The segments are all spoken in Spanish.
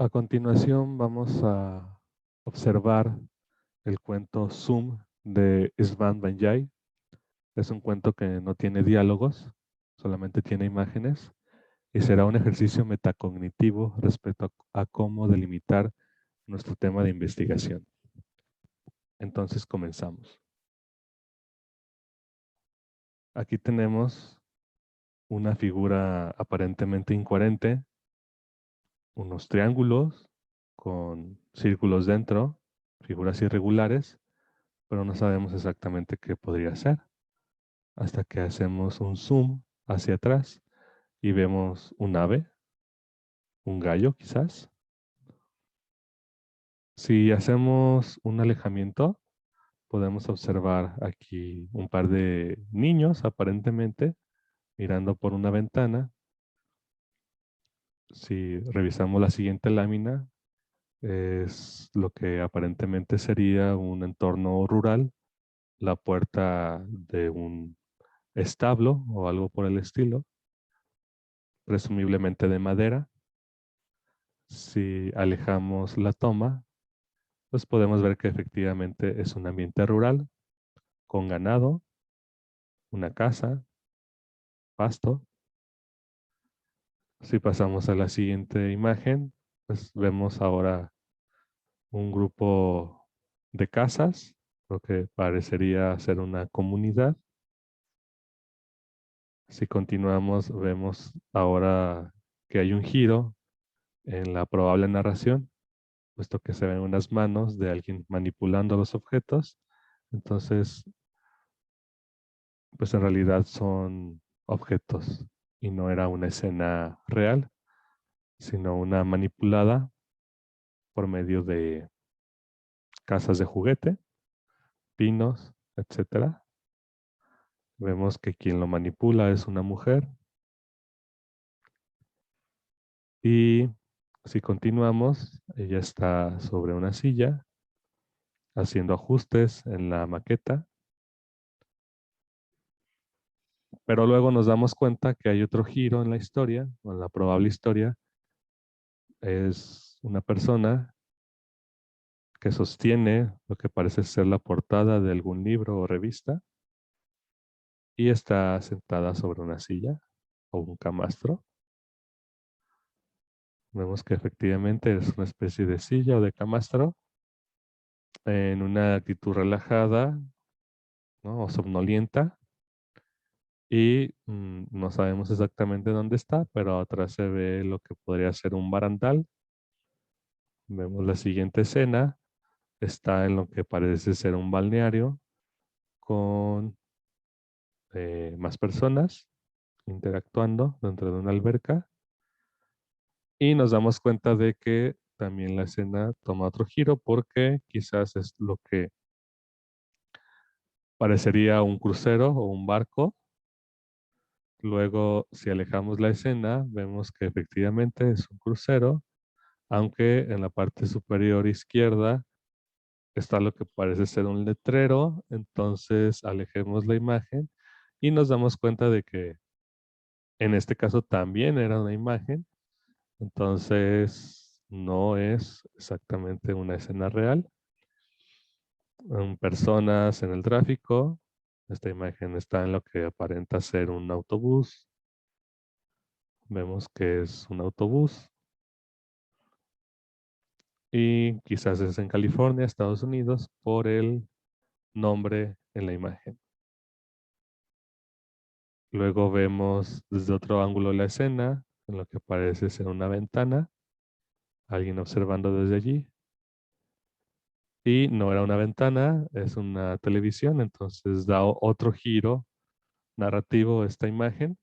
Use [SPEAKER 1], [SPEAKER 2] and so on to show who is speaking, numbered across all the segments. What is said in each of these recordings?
[SPEAKER 1] A continuación vamos a observar el cuento Zoom de István Banyai. Es un cuento que no tiene diálogos, solamente tiene imágenes y será un ejercicio metacognitivo respecto a cómo delimitar nuestro tema de investigación. Entonces comenzamos. Aquí tenemos una figura aparentemente incoherente, unos triángulos con círculos dentro, figuras irregulares, pero no sabemos exactamente qué podría ser, hasta que hacemos un zoom hacia atrás y vemos un ave, un gallo quizás. Si hacemos un alejamiento, podemos observar aquí un par de niños aparentemente mirando por una ventana. Si revisamos la siguiente lámina, es lo que aparentemente sería un entorno rural, la puerta de un establo o algo por el estilo, presumiblemente de madera. Si alejamos la toma, pues podemos ver que efectivamente es un ambiente rural, con ganado, una casa, pasto. Si pasamos a la siguiente imagen, pues vemos ahora un grupo de casas, lo que parecería ser una comunidad. Si continuamos, vemos ahora que hay un giro en la probable narración, puesto que se ven unas manos de alguien manipulando los objetos. Entonces, pues en realidad son objetos y no era una escena real, sino una manipulada por medio de casas de juguete, pinos, etcétera. Vemos que quien lo manipula es una mujer. Y si continuamos, ella está sobre una silla haciendo ajustes en la maqueta. Pero luego nos damos cuenta que hay otro giro en la historia, o en la probable historia. Es una persona que sostiene lo que parece ser la portada de algún libro o revista y está sentada sobre una silla o un camastro. Vemos que efectivamente es una especie de silla o de camastro en una actitud relajada, ¿no? O somnolienta, y no sabemos exactamente dónde está, pero atrás se ve lo que podría ser un barandal. Vemos la siguiente escena, está en lo que parece ser un balneario con más personas interactuando dentro de una alberca, y nos damos cuenta de que también la escena toma otro giro porque quizás es lo que parecería un crucero o un barco. Luego, si alejamos la escena, vemos que efectivamente es un crucero, aunque en la parte superior izquierda está lo que parece ser un letrero. Entonces alejemos la imagen y nos damos cuenta de que en este caso también era una imagen. Entonces no es exactamente una escena real. Personas en el tráfico. Esta imagen está en lo que aparenta ser un autobús. Vemos que es un autobús. Y quizás es en California, Estados Unidos, por el nombre en la imagen. Luego vemos desde otro ángulo la escena, en lo que parece ser una ventana, alguien observando desde allí. Y no era una ventana, es una televisión, entonces da otro giro narrativo esta imagen.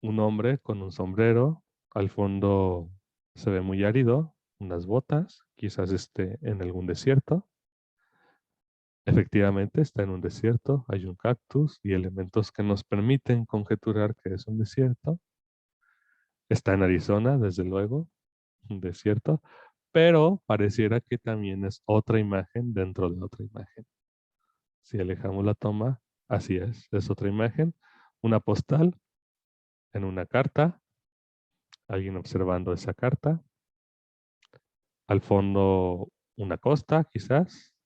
[SPEAKER 1] Un hombre con un sombrero, al fondo se ve muy árido, unas botas, quizás esté en algún desierto. Efectivamente está en un desierto, hay un cactus y elementos que nos permiten conjeturar que es un desierto. Está en Arizona, desde luego, un desierto, pero pareciera que también es otra imagen dentro de otra imagen. Si alejamos la toma, así es otra imagen, una postal en una carta, alguien observando esa carta. Al fondo una costa, quizás,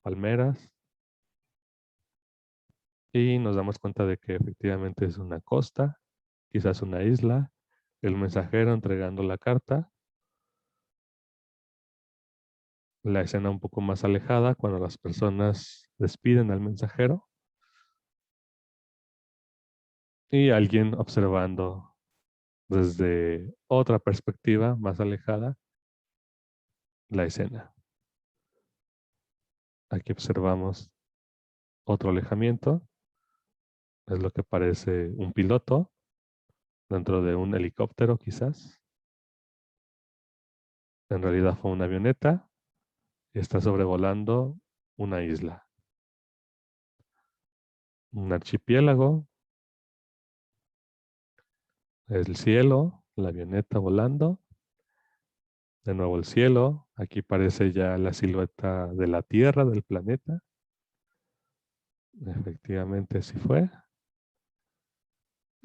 [SPEAKER 1] palmeras, y nos damos cuenta de que efectivamente es una costa, quizás una isla, el mensajero entregando la carta, la escena un poco más alejada cuando las personas despiden al mensajero y alguien observando desde otra perspectiva más alejada la escena. Aquí observamos otro alejamiento, es lo que parece un piloto dentro de un helicóptero quizás. En realidad fue una avioneta y está sobrevolando una isla, un archipiélago, el cielo, la avioneta volando, de nuevo el cielo, aquí parece ya la silueta de la Tierra, del planeta. Efectivamente así fue.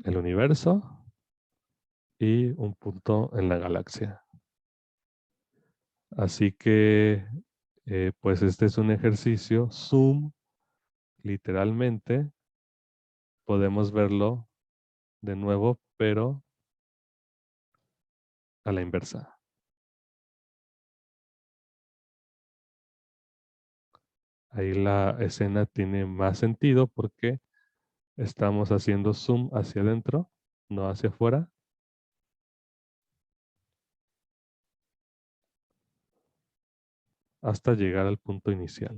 [SPEAKER 1] El universo y un punto en la galaxia. Así que, pues este es un ejercicio zoom, literalmente. Podemos verlo de nuevo, pero a la inversa. Ahí la escena tiene más sentido porque estamos haciendo zoom hacia adentro, no hacia afuera. Hasta llegar al punto inicial.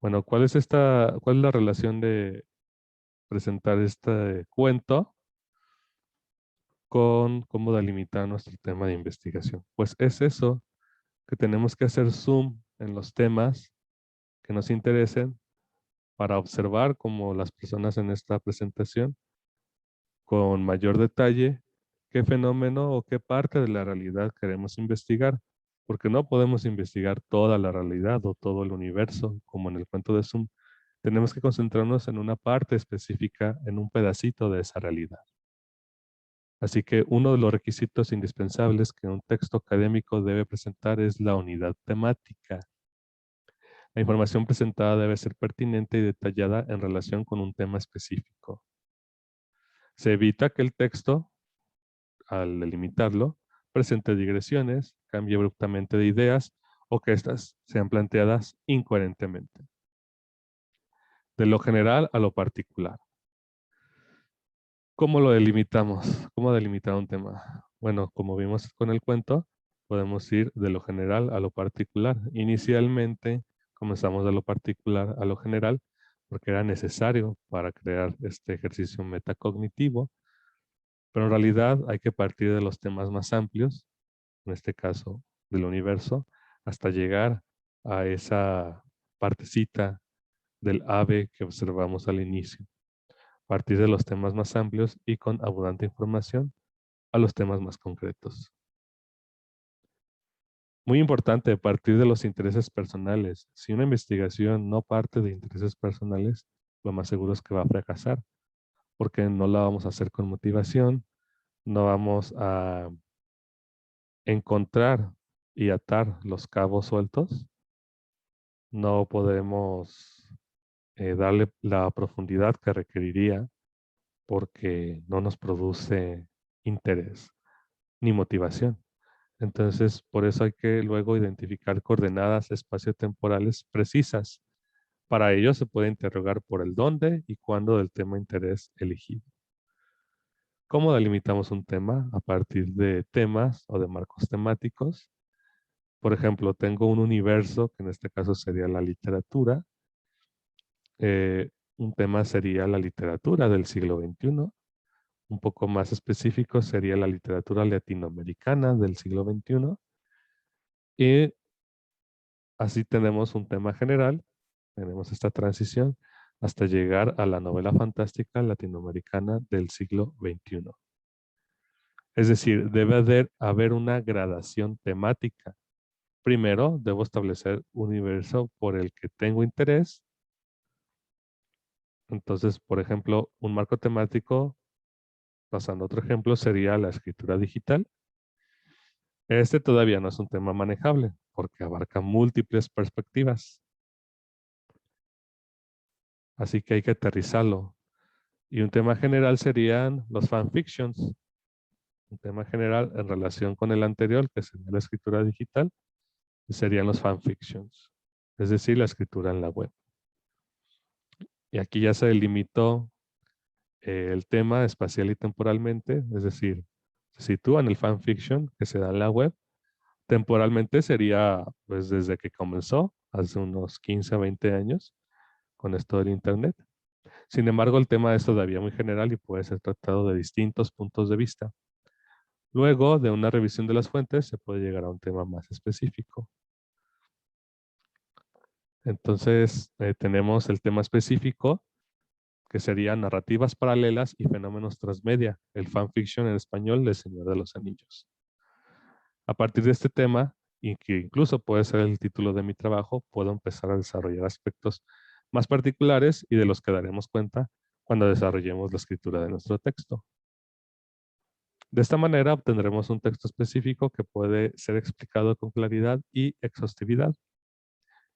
[SPEAKER 1] Bueno, ¿cuál es la relación de presentar este cuento con cómo delimitar nuestro tema de investigación? Pues es eso, que tenemos que hacer zoom en los temas que nos interesen para observar como las personas en esta presentación con mayor detalle qué fenómeno o qué parte de la realidad queremos investigar, porque no podemos investigar toda la realidad o todo el universo como en el cuento de Zoom. Tenemos que concentrarnos en una parte específica, en un pedacito de esa realidad. Así que uno de los requisitos indispensables que un texto académico debe presentar es la unidad temática. La información presentada debe ser pertinente y detallada en relación con un tema específico. Se evita que el texto, al delimitarlo, presente digresiones, cambie abruptamente de ideas o que éstas sean planteadas incoherentemente. De lo general a lo particular. ¿Cómo lo delimitamos? ¿Cómo delimitar un tema? Bueno, como vimos con el cuento, podemos ir de lo general a lo particular. Inicialmente comenzamos de lo particular a lo general porque era necesario para crear este ejercicio metacognitivo, pero en realidad hay que partir de los temas más amplios, en este caso del universo, hasta llegar a esa partecita del ave que observamos al inicio. Partir de los temas más amplios y con abundante información a los temas más concretos. Muy importante, partir de los intereses personales. Si una investigación no parte de intereses personales, lo más seguro es que va a fracasar, porque no la vamos a hacer con motivación, no vamos a encontrar y atar los cabos sueltos, no podemos darle la profundidad que requeriría porque no nos produce interés ni motivación. Entonces, por eso hay que luego identificar coordenadas espaciotemporales precisas. Para ello se puede interrogar por el dónde y cuándo del tema de interés elegido. ¿Cómo delimitamos un tema? A partir de temas o de marcos temáticos. Por ejemplo, tengo un universo, que en este caso sería la literatura. Un tema sería la literatura del siglo XXI. Un poco más específico sería la literatura latinoamericana del siglo XXI. Y así tenemos un tema general, tenemos esta transición hasta llegar a la novela fantástica latinoamericana del siglo XXI. Es decir, debe haber una gradación temática. Primero, debo establecer un universo por el que tengo interés. Entonces, por ejemplo, un marco temático, pasando a otro ejemplo, sería la escritura digital. Este todavía no es un tema manejable porque abarca múltiples perspectivas. Así que hay que aterrizarlo. Y un tema general serían los fanfictions. Un tema general en relación con el anterior, que sería la escritura digital, serían los fanfictions. Es decir, la escritura en la web. Y aquí ya se delimitó el tema espacial y temporalmente, es decir, se sitúa en el fanfiction que se da en la web. Temporalmente sería pues desde que comenzó, hace unos 15 a 20 años, con esto del Internet. Sin embargo, el tema es todavía muy general y puede ser tratado de distintos puntos de vista. Luego de una revisión de las fuentes, se puede llegar a un tema más específico. Entonces, tenemos el tema específico, que sería narrativas paralelas y fenómenos transmedia, el fanfiction en español de Señor de los Anillos. A partir de este tema, y que incluso puede ser el título de mi trabajo, puedo empezar a desarrollar aspectos más particulares y de los que daremos cuenta cuando desarrollemos la escritura de nuestro texto. De esta manera obtendremos un texto específico que puede ser explicado con claridad y exhaustividad.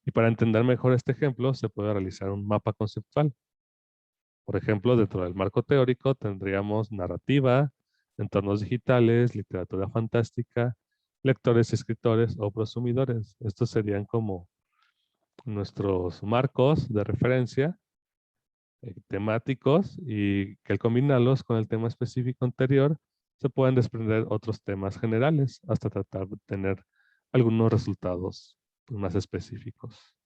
[SPEAKER 1] Y para entender mejor este ejemplo, se puede realizar un mapa conceptual. Por ejemplo, dentro del marco teórico tendríamos narrativa, entornos digitales, literatura fantástica, lectores, escritores o prosumidores. Estos serían como nuestros marcos de referencia temáticos y que al combinarlos con el tema específico anterior se pueden desprender otros temas generales hasta tratar de tener algunos resultados más específicos,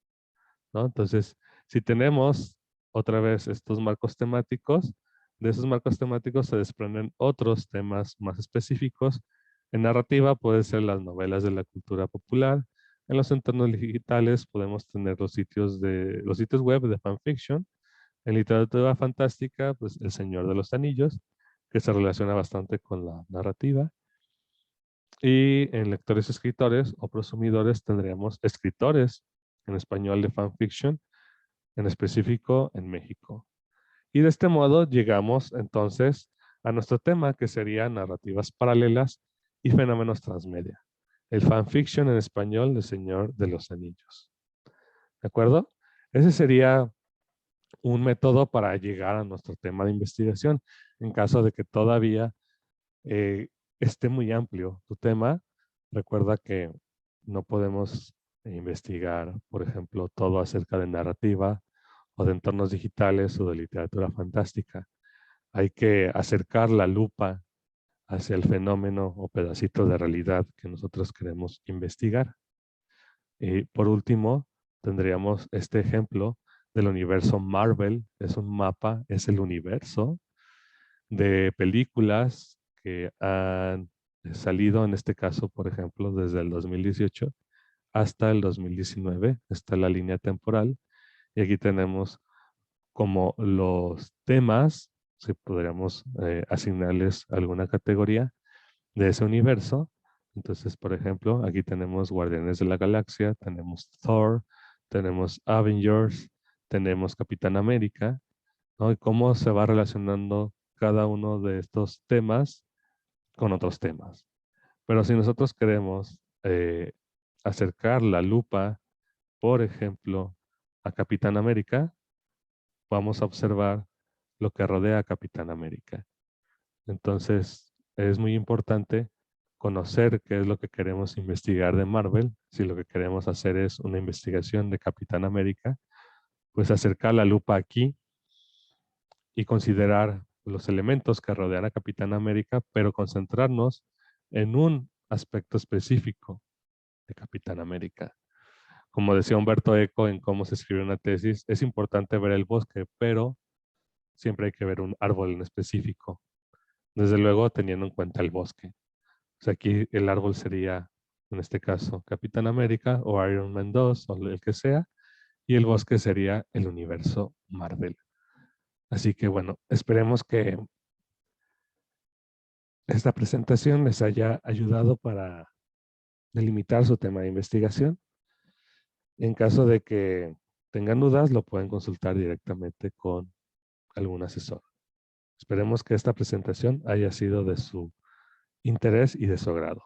[SPEAKER 1] ¿no? Entonces, si tenemos otra vez estos marcos temáticos, de esos marcos temáticos se desprenden otros temas más específicos. En narrativa puede ser las novelas de la cultura popular. En los entornos digitales podemos tener los sitios web de fanfiction. En literatura fantástica, pues El Señor de los Anillos, que se relaciona bastante con la narrativa. Y en lectores escritores o prosumidores tendríamos escritores en español de fanfiction, en específico en México. Y de este modo llegamos entonces a nuestro tema, que sería narrativas paralelas y fenómenos transmedia. El fanfiction en español de Señor de los Anillos. ¿De acuerdo? Ese sería un método para llegar a nuestro tema de investigación. En caso de que todavía esté muy amplio tu tema, recuerda que no podemos investigar, por ejemplo, todo acerca de narrativa o de entornos digitales o de literatura fantástica. Hay que acercar la lupa hacia el fenómeno o pedacito de realidad que nosotros queremos investigar. Y por último, tendríamos este ejemplo del universo Marvel. Es un mapa, es el universo de películas que han salido, en este caso, por ejemplo, desde el 2018 hasta el 2019. Está la línea temporal. Y aquí tenemos como los temas, si podríamos asignarles alguna categoría de ese universo. Entonces, por ejemplo, aquí tenemos Guardianes de la Galaxia, tenemos Thor, tenemos Avengers, tenemos Capitán América, ¿no? Y cómo se va relacionando cada uno de estos temas con otros temas. Pero si nosotros queremos acercar la lupa, por ejemplo, a Capitán América, vamos a observar lo que rodea a Capitán América. Entonces, es muy importante conocer qué es lo que queremos investigar de Marvel. Si lo que queremos hacer es una investigación de Capitán América, pues acercar la lupa aquí y considerar los elementos que rodean a Capitán América, pero concentrarnos en un aspecto específico de Capitán América. Como decía Humberto Eco en cómo se escribe una tesis, es importante ver el bosque, pero siempre hay que ver un árbol en específico. Desde luego, teniendo en cuenta el bosque. O sea, aquí el árbol sería, en este caso, Capitán América o Iron Man 2 o el que sea, y el bosque sería el universo Marvel. Así que bueno, esperemos que esta presentación les haya ayudado para delimitar su tema de investigación. En caso de que tengan dudas, lo pueden consultar directamente con algún asesor. Esperemos que esta presentación haya sido de su interés y de su agrado.